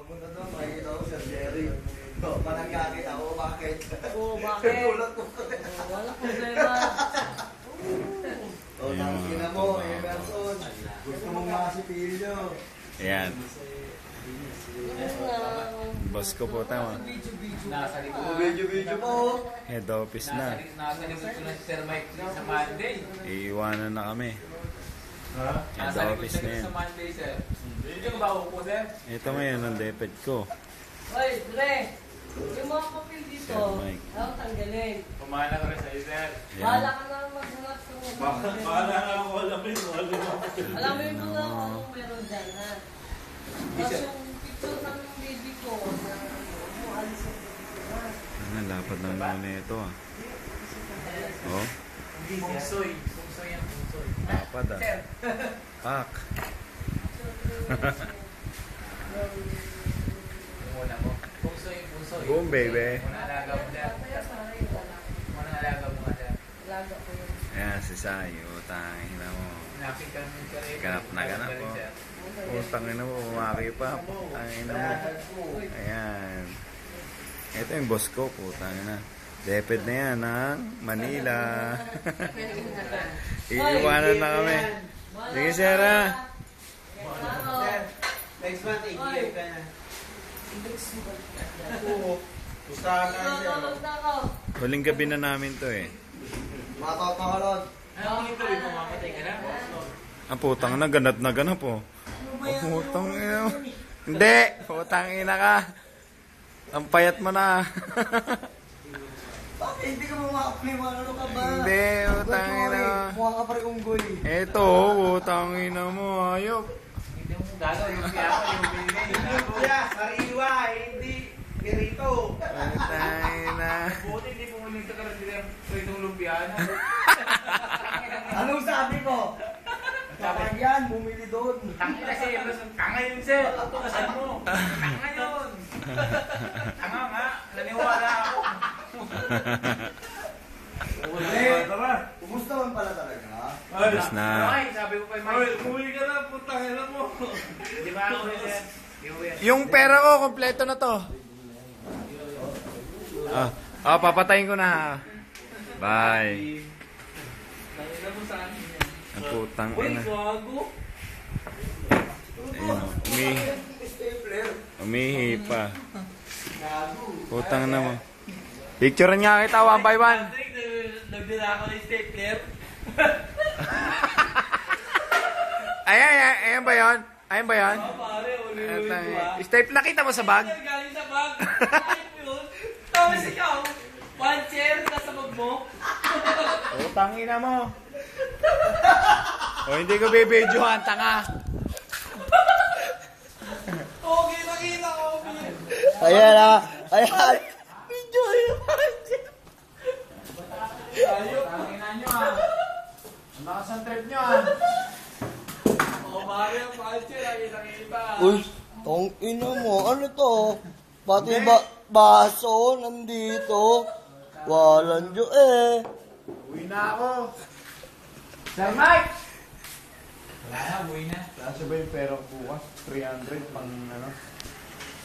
Pumunta doon, makikita ko, Sir Jerry. Manangkakit ako, bakit? Oo, bakit? Tulad ko. Wala problema. O, tangina mo, Emerson. Gusto mong makasipilyo. Ayan. Boss ko po tama. Nasa likod. Video po. Head office na. Nasa likod ko na si Sir Mike sa Monday. Iiwanan na kami. Head Nasa likod office na na yan. sa Monday, Sir. Hindi ko ba upo, Sir? Ito ngayon ang deped ko. Oy, Dre! Yung mga papel dito, Sir Mike. ayaw tanggalin. Kumana ko rin sa'yo, Sir. Bahala Ayan. ka na maghanap ng mga Bahala na ako, alam mo yun. Alam mo yung mga anong meron dyan, ha? Tapos yung picture ng baby ko, na alis yung baby ko, ha? Lapad ng muna ito ah. Oh, Pungsoy. Pungsoy yan, pungsoy. lapad ah. Sir. Pak. Muna mo. Pungsoy, pungsoy. Boom baby. Muna alaga mo, Sir. Muna alaga mo, Sir. Laga ko yun. Ayan si Sai. Utangin na mo. Hanapin ka namin, Sir. Ganap na ganap po. Utangin na mo. Umaki pa. Utangin na mo. Ayan. Ito yung boss ko. Utangin na. Deped na yan ng Manila. Iiwanan na kami. Sige, Sarah. Next month, i-give ka na. Oo. Gustahan ka na, Sir. Huling gabi na namin to eh. Matot na ka, Lord. Ano ito, mamatay ka na? Ang putang na ganap oh. Ang putang ina. Hindi! Putang ina ka. Ang payat mo na. Bakit hindi ka mama-apply mo? Ano ka ba? Hindi, putang ina. Mukha ka pa rin unggoy. Eto, putang ina mo. Ayok. Hindi mo gagaw yung kaya ko, yung binigay. Lumpia, sariwa, hindi pirito. Putang ina. Buti hindi pumuling sa karandila itong lumpiana. Anong sabi ko? Kapag yan, bumili doon. Tanga na siya, tanga yun, Sir. Tukasan mo. Tanga yun. Tanga nga, naniwala ako. Kumusta man pala talaga? Tapos na. Ay, sabi ko kay Mike. Umuwi ka na, putang ina mo. Di ba ako, Sir? Yung pera ko, kompleto na to. Papatayin ko na. Bye. Tangina mo sa akin yan. Ang putang Uy, ina. gago. Ayun, umihi pa. Putang na mo. Picturean nga kita, one by one. Nagdala ako ng stapler. Ayan ba yun? Ayan ba yun? Pare, uli-uli ko ah. Staple nakita mo sa bag? Galing sa bag. Ayun yun. Tapos ikaw, one chair, nasa bag mo. Putang ina mo. O hindi ko bibidyohan, tanga. Okay, nakita ko. Ayan na. Ayan. Video yun. Tanginan nyo, ah. Ang lakas ang trip nyo, ah. Oh, pare, ang one chair, nakita. Uy, tong ina mo. Ano to? Pati baso nandito. Walang Diyo eh. Uwi na ako. Sir Mike! Wala na, buhay na. Nasa ba yung pera ko bukas? 300 pang ano?